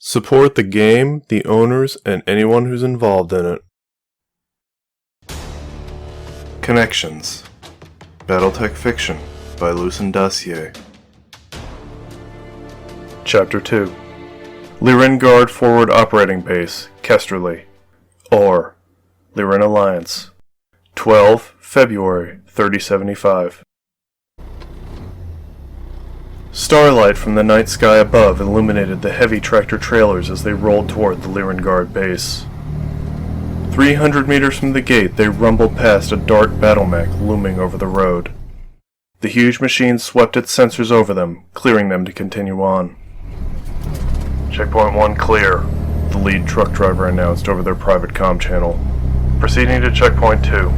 Support the game, the owners, and anyone who's involved in it. Connections. Battletech Fiction by Lucien Dacier. Chapter 2. Lyran Guard Forward Operating Base, Kesterly. Or, Lyran Alliance. 12 February 3075. Starlight from the night sky above illuminated the heavy tractor trailers as they rolled toward the Lyran Guard base. 300 meters from the gate, they rumbled past a dark battle mech looming over the road. The huge machine swept its sensors over them, clearing them to continue on. Checkpoint 1 clear, the lead truck driver announced over their private comm channel. Proceeding to checkpoint 2.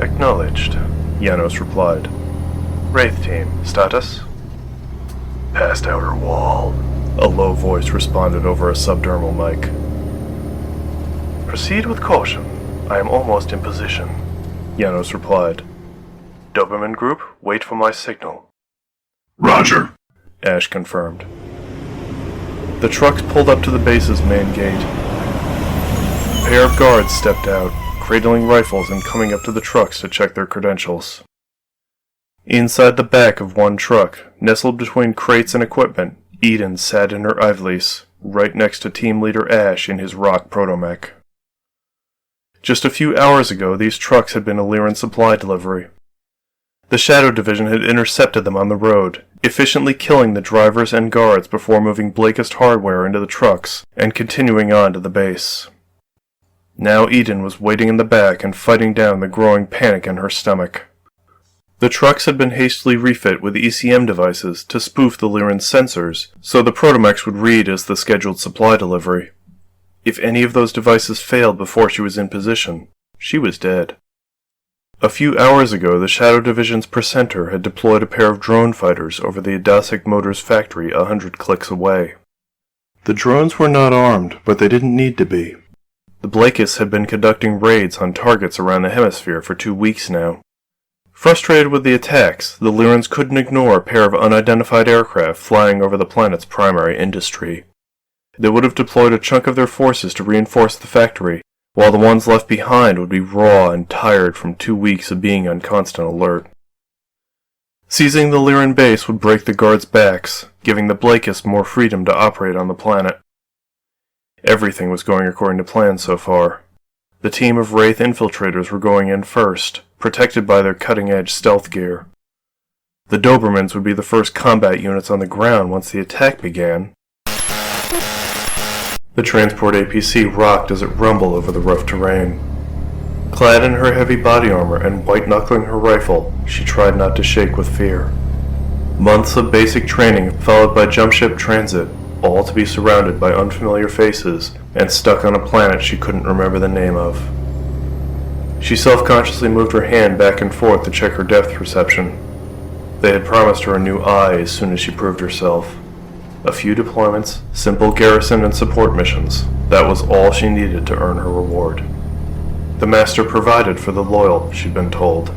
Acknowledged, Janos replied. Wraith team, status? Past outer wall, a low voice responded over a subdermal mic. Proceed with caution. I am almost in position, Janos replied. Doberman group, wait for my signal. Roger, Ash confirmed. The trucks pulled up to the base's main gate. A pair of guards stepped out, cradling rifles and coming up to the trucks to check their credentials. Inside the back of one truck, nestled between crates and equipment, Eden sat in her Ivlease, right next to team leader Ash in his rock protomech. Just a few hours ago, these trucks had been a Lyran supply delivery. The Shadow Division had intercepted them on the road, efficiently killing the drivers and guards before moving Blakist hardware into the trucks and continuing on to the base. Now Eden was waiting in the back and fighting down the growing panic in her stomach. The trucks had been hastily refit with ECM devices to spoof the Lyran sensors, so the protomechs would read as the scheduled supply delivery. If any of those devices failed before she was in position, she was dead. A few hours ago, the Shadow Division's Percenter had deployed a pair of drone fighters over the Adasic Motors factory 100 clicks away. The drones were not armed, but they didn't need to be. The Blakists had been conducting raids on targets around the hemisphere for 2 weeks now. Frustrated with the attacks, the Lyrans couldn't ignore a pair of unidentified aircraft flying over the planet's primary industry. They would have deployed a chunk of their forces to reinforce the factory, while the ones left behind would be raw and tired from 2 weeks of being on constant alert. Seizing the Lyran base would break the guards' backs, giving the Blakists more freedom to operate on the planet. Everything was going according to plan so far. The team of Wraith infiltrators were going in first, protected by their cutting-edge stealth gear. The Dobermans would be the first combat units on the ground once the attack began. The transport APC rocked as it rumbled over the rough terrain. Clad in her heavy body armor and white-knuckling her rifle, she tried not to shake with fear. Months of basic training followed by jump ship transit, all to be surrounded by unfamiliar faces and stuck on a planet she couldn't remember the name of. She self-consciously moved her hand back and forth to check her depth perception. They had promised her a new eye as soon as she proved herself. A few deployments, simple garrison and support missions. That was all she needed to earn her reward. The Master provided for the loyal, she'd been told.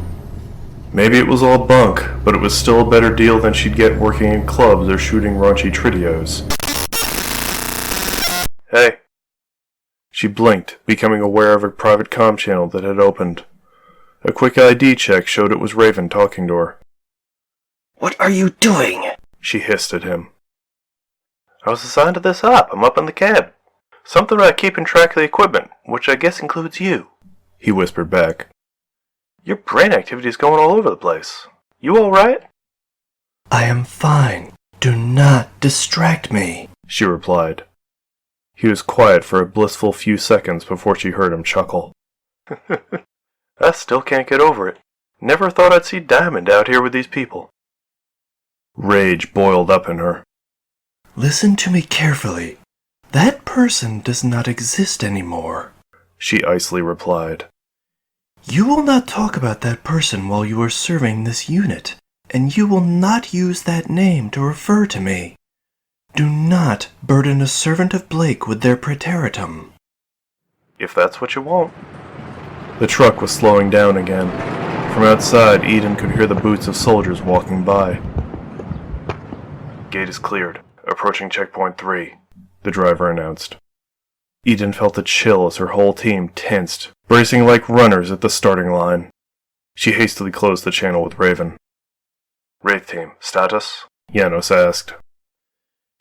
Maybe it was all bunk, but it was still a better deal than she'd get working in clubs or shooting raunchy tridios. Hey. She blinked, becoming aware of a private comm channel that had opened. A quick ID check showed it was Raven talking to her. What are you doing? She hissed at him. I was assigned to this op. I'm up in the cab. Something about keeping track of the equipment, which I guess includes you, he whispered back. Your brain activity is going all over the place. You all right? I am fine. Do not distract me, she replied. He was quiet for a blissful few seconds before she heard him chuckle. I still can't get over it. Never thought I'd see Diamond out here with these people. Rage boiled up in her. Listen to me carefully. That person does not exist anymore, she icily replied. You will not talk about that person while you are serving this unit, and you will not use that name to refer to me. Do not burden a servant of Blake with their praetoritum. If that's what you want. The truck was slowing down again. From outside, Eden could hear the boots of soldiers walking by. Gate is cleared. Approaching checkpoint 3. the driver announced. Eden felt a chill as her whole team tensed, bracing like runners at the starting line. She hastily closed the channel with Raven. "Wraith team, status?" Janos asked.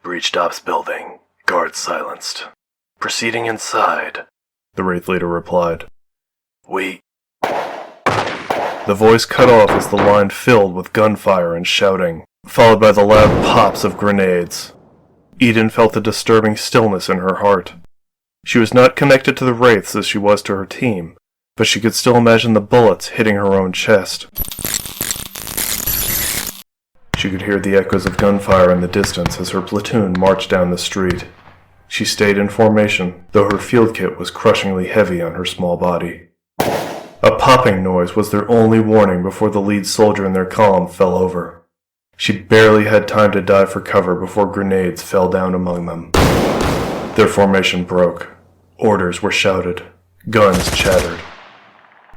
"Breached ops building. Guards silenced. Proceeding inside," the Wraith leader replied. The voice cut off as the line filled with gunfire and shouting, followed by the loud pops of grenades. Eden felt a disturbing stillness in her heart. She was not connected to the Wraiths as she was to her team, but she could still imagine the bullets hitting her own chest. She could hear the echoes of gunfire in the distance as her platoon marched down the street. She stayed in formation, though her field kit was crushingly heavy on her small body. A popping noise was their only warning before the lead soldier in their column fell over. She barely had time to dive for cover before grenades fell down among them. Their formation broke. Orders were shouted. Guns chattered.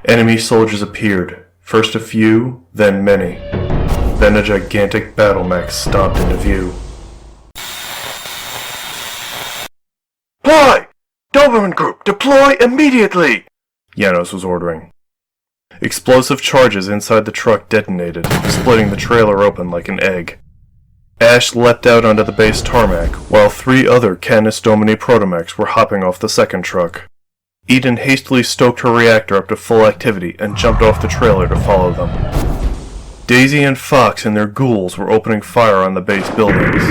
Enemy soldiers appeared, first a few, then many. Then a gigantic battle mech stomped into view. "Deploy! Doberman Group, deploy immediately!" Janos was ordering. Explosive charges inside the truck detonated, splitting the trailer open like an egg. Ash leapt out onto the base tarmac, while 3 other Canis Domini protomechs were hopping off the second truck. Eden hastily stoked her reactor up to full activity and jumped off the trailer to follow them. Daisy and Fox and their ghouls were opening fire on the base buildings.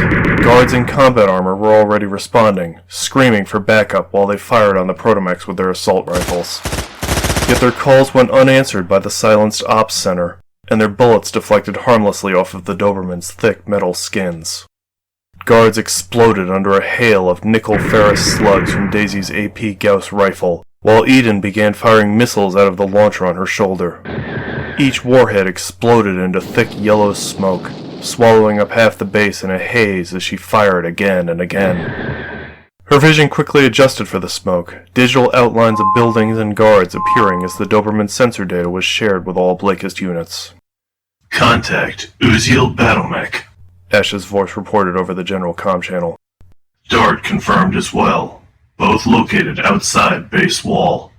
Guards in combat armor were already responding, screaming for backup while they fired on the protomechs with their assault rifles. Yet their calls went unanswered by the silenced ops center, and their bullets deflected harmlessly off of the Doberman's thick metal skins. Guards exploded under a hail of nickel-ferrous slugs from Daisy's AP Gauss rifle, while Eden began firing missiles out of the launcher on her shoulder. Each warhead exploded into thick yellow smoke, swallowing up half the base in a haze as she fired again and again. Her vision quickly adjusted for the smoke, digital outlines of buildings and guards appearing as the Doberman sensor data was shared with all Blakist units. "Contact Uziel Battlemech," Ash's voice reported over the general comm channel. "Dart confirmed as well. Both located outside base wall."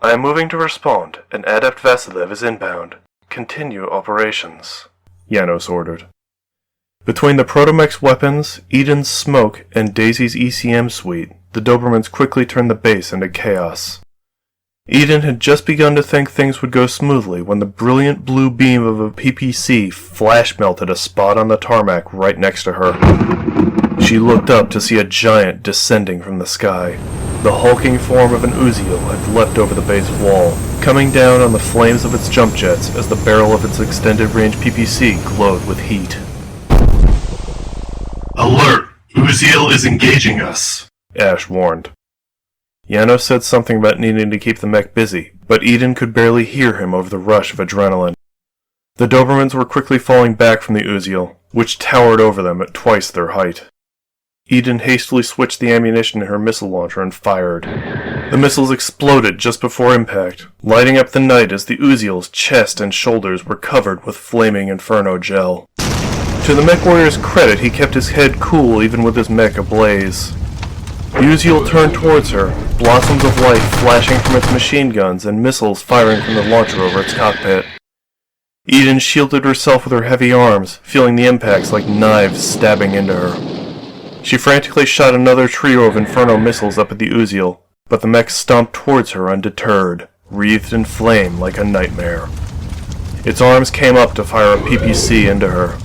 "I am moving to respond, and Adept Vasilev is inbound. Continue operations," Janos ordered. Between the protomech's weapons, Eden's smoke, and Daisy's ECM suite, the Dobermans quickly turned the base into chaos. Eden had just begun to think things would go smoothly when the brilliant blue beam of a PPC flash-melted a spot on the tarmac right next to her. She looked up to see a giant descending from the sky. The hulking form of an Uziel had leapt over the base wall, coming down on the flames of its jump jets as the barrel of its extended-range PPC glowed with heat. "Alert! Uziel is engaging us," Ash warned. Janos said something about needing to keep the mech busy, but Eden could barely hear him over the rush of adrenaline. The Dobermans were quickly falling back from the Uziel, which towered over them at twice their height. Eden hastily switched the ammunition in her missile launcher and fired. The missiles exploded just before impact, lighting up the night as the Uziel's chest and shoulders were covered with flaming inferno gel. To the mechwarrior's credit, he kept his head cool even with his mech ablaze. The Uziel turned towards her, blossoms of light flashing from its machine guns and missiles firing from the launcher over its cockpit. Eden shielded herself with her heavy arms, feeling the impacts like knives stabbing into her. She frantically shot another trio of inferno missiles up at the Uziel, but the mech stomped towards her undeterred, wreathed in flame like a nightmare. Its arms came up to fire a PPC into her.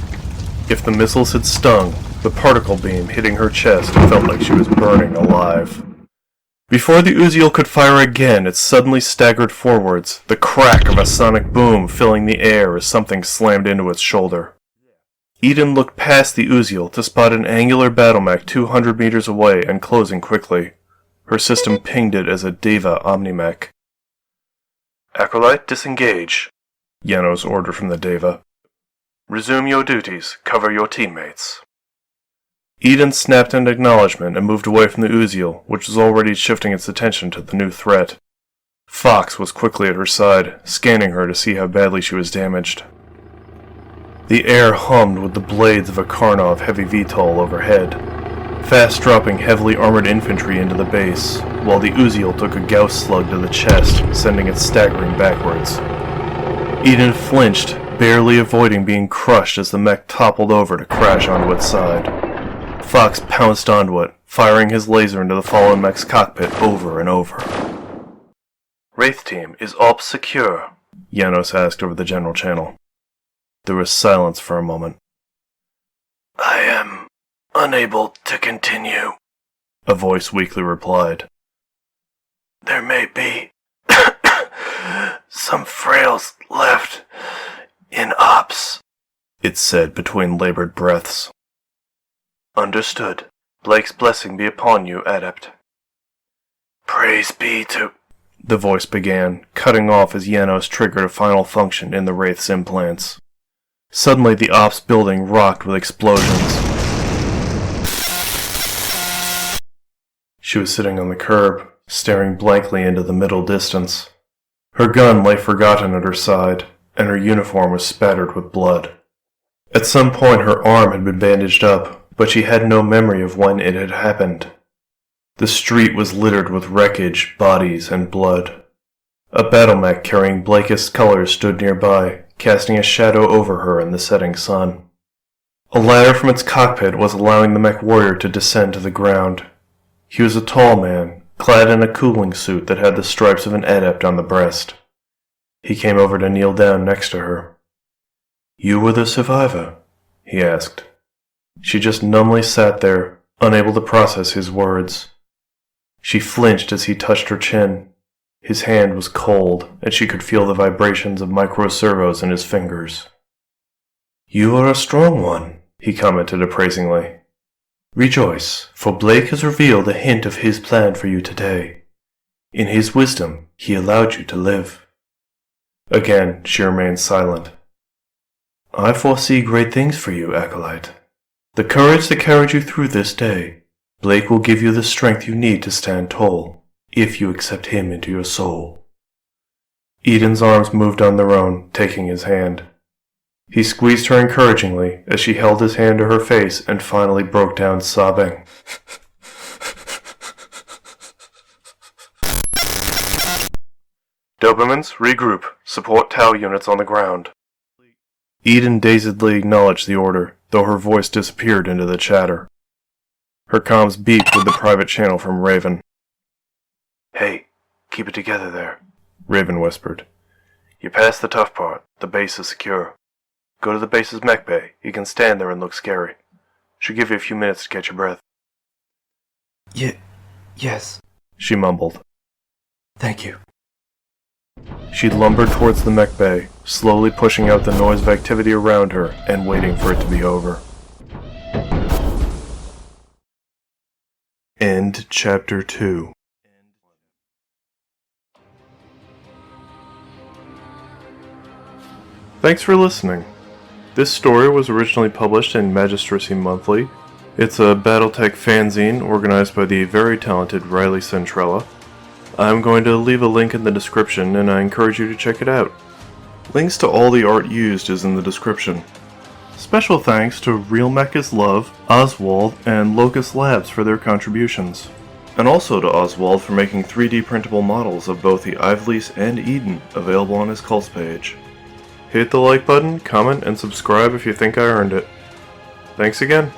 If the missiles had stung, the particle beam hitting her chest felt like she was burning alive. Before the Uziel could fire again, it suddenly staggered forwards, the crack of a sonic boom filling the air as something slammed into its shoulder. Eden looked past the Uziel to spot an angular battlemech 200 meters away and closing quickly. Her system pinged it as a Deva Omnimech. "Acolyte, disengage," Janos ordered from the Deva. "Resume your duties. Cover your teammates." Eden snapped an acknowledgement and moved away from the Uziel, which was already shifting its attention to the new threat. Fox was quickly at her side, scanning her to see how badly she was damaged. The air hummed with the blades of a Karnov heavy VTOL overhead. fast-dropping heavily armored infantry into the base, while the Uziel took a Gauss slug to the chest, sending it staggering backwards. Eden flinched, barely avoiding being crushed as the mech toppled over to crash onto its side. Fox pounced onto it, firing his laser into the fallen mech's cockpit over and over. "Wraith team, is AWP secure?" Janos asked over the general channel. There was silence for a moment. "I am unable to continue," a voice weakly replied. "There may be some frails left in ops," it said between labored breaths. "Understood. Blake's blessing be upon you, Adept." "Praise be to..." the voice began, cutting off as Janos triggered a final function in the Wraith's implants. Suddenly the ops building rocked with explosions. She was sitting on the curb, staring blankly into the middle distance. Her gun lay forgotten at her side, and her uniform was spattered with blood. At some point her arm had been bandaged up, but she had no memory of when it had happened. The street was littered with wreckage, bodies, and blood. A battle mech carrying Blakeist colors stood nearby, casting a shadow over her in the setting sun. A ladder from its cockpit was allowing the mechwarrior to descend to the ground. He was a tall man, clad in a cooling suit that had the stripes of an adept on the breast. He came over to kneel down next to her. "You were the survivor?" he asked. She just numbly sat there, unable to process his words. She flinched as he touched her chin. His hand was cold, and she could feel the vibrations of microservos in his fingers. "You are a strong one," he commented appraisingly. "Rejoice, for Blake has revealed a hint of his plan for you today. In his wisdom, he allowed you to live." Again, she remained silent. "I foresee great things for you, Acolyte. The courage that carried you through this day. Blake will give you the strength you need to stand tall, if you accept him into your soul." Eden's arms moved on their own, taking his hand. He squeezed her encouragingly as she held his hand to her face and finally broke down sobbing. "Dobermans, regroup. Support Tau units on the ground." Eden dazedly acknowledged the order, though her voice disappeared into the chatter. Her comms beeped with the private channel from Raven. "Hey, keep it together there," Raven whispered. "You passed the tough part. The base is secure. Go to the base's mech bay. You can stand there and look scary. Should give you a few minutes to catch your breath." Yes, she mumbled. thank you. She lumbered towards the mech bay, slowly pushing out the noise of activity around her and waiting for it to be over. End Chapter 2. Thanks for listening. This story was originally published in Magistracy Monthly. It's a battletech fanzine organized by the very talented Riley Centrella. I'm going to leave a link in the description, and I encourage you to check it out. Links to all the art used is in the description. Special thanks to Real Mech is Love, Oswald, and Locust Labs for their contributions. And also to Oswald for making 3D printable models of both the Ivlease and Eden available on his Cults page. Hit the like button, comment, and subscribe if you think I earned it. Thanks again.